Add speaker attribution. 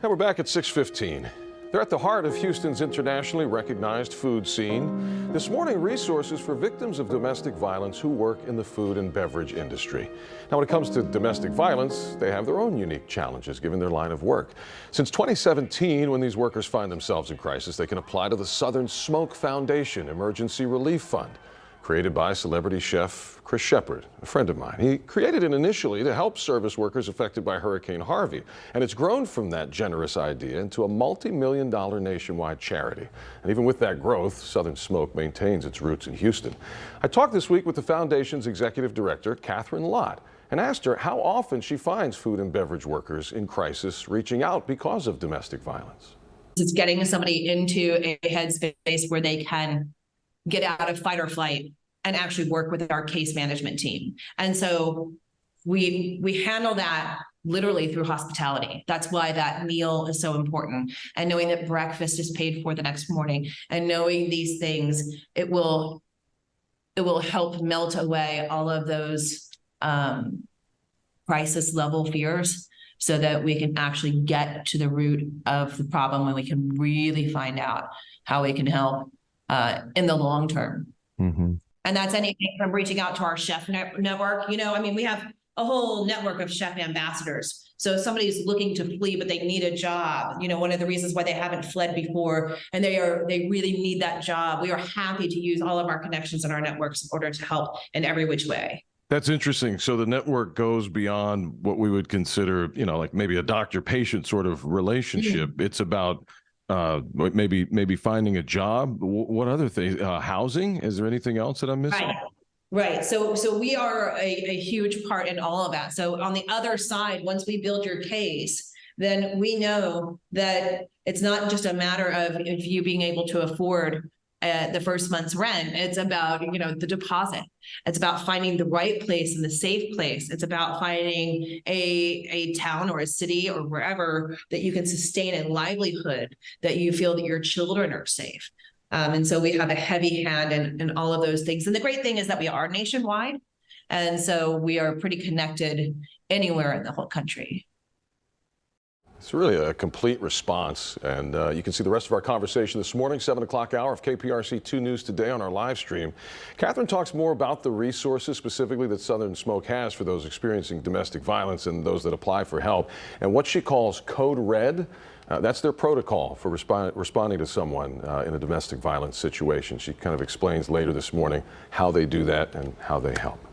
Speaker 1: And we're back at 6:15. They're at the heart of Houston's internationally recognized food scene. This morning, resources for victims of domestic violence who work in the food and beverage industry. Now, when it comes to domestic violence, they have their own unique challenges given their line of work. Since 2017, when these workers find themselves in crisis, they can apply to the Southern Smoke Foundation Emergency Relief Fund, created by celebrity chef Chris Shepard, a friend of mine. He created it initially to help service workers affected by Hurricane Harvey, and it's grown from that generous idea into a multi-million-dollar nationwide charity. And even with that growth, Southern Smoke maintains its roots in Houston. I talked this week with the foundation's executive director, Catherine Lott, and asked her how often she finds food and beverage workers in crisis reaching out because of domestic violence.
Speaker 2: It's getting somebody into a headspace where they can get out of fight or flight and actually work with our case management team. And so we handle that literally through hospitality. That's why that meal is so important. And knowing that breakfast is paid for the next morning, and knowing these things, it will help melt away all of those crisis level fears, so that we can actually get to the root of the problem, and we can really find out how we can help in the long term.
Speaker 1: Mm-hmm.
Speaker 2: And that's anything from reaching out to our chef network. We have a whole network of chef ambassadors. So if somebody's looking to flee, but they need a job, one of the reasons why they haven't fled before, and they really need that job, we are happy to use all of our connections and our networks in order to help in every which way.
Speaker 1: That's interesting. So the network goes beyond what we would consider, like maybe a doctor-patient sort of relationship. Mm-hmm. It's about maybe finding a job. What other things? Housing? Is there anything else that I'm missing?
Speaker 2: Right. So we are a huge part in all of that. So on the other side, once we build your case, then we know that it's not just a matter of you being able to afford the first month's rent. It's about, the deposit. It's about finding the right place and the safe place. It's about finding a town or a city or wherever that you can sustain a livelihood, that you feel that your children are safe. And so we have a heavy hand in all of those things. And the great thing is that we are nationwide. And so we are pretty connected anywhere in the whole country.
Speaker 1: It's really a complete response, and you can see the rest of our conversation this morning, 7 o'clock hour of KPRC 2 News Today on our live stream. Catherine talks more about the resources specifically that Southern Smoke has for those experiencing domestic violence and those that apply for help, and what she calls Code Red. That's their protocol for responding to someone in a domestic violence situation. She kind of explains later this morning how they do that and how they help.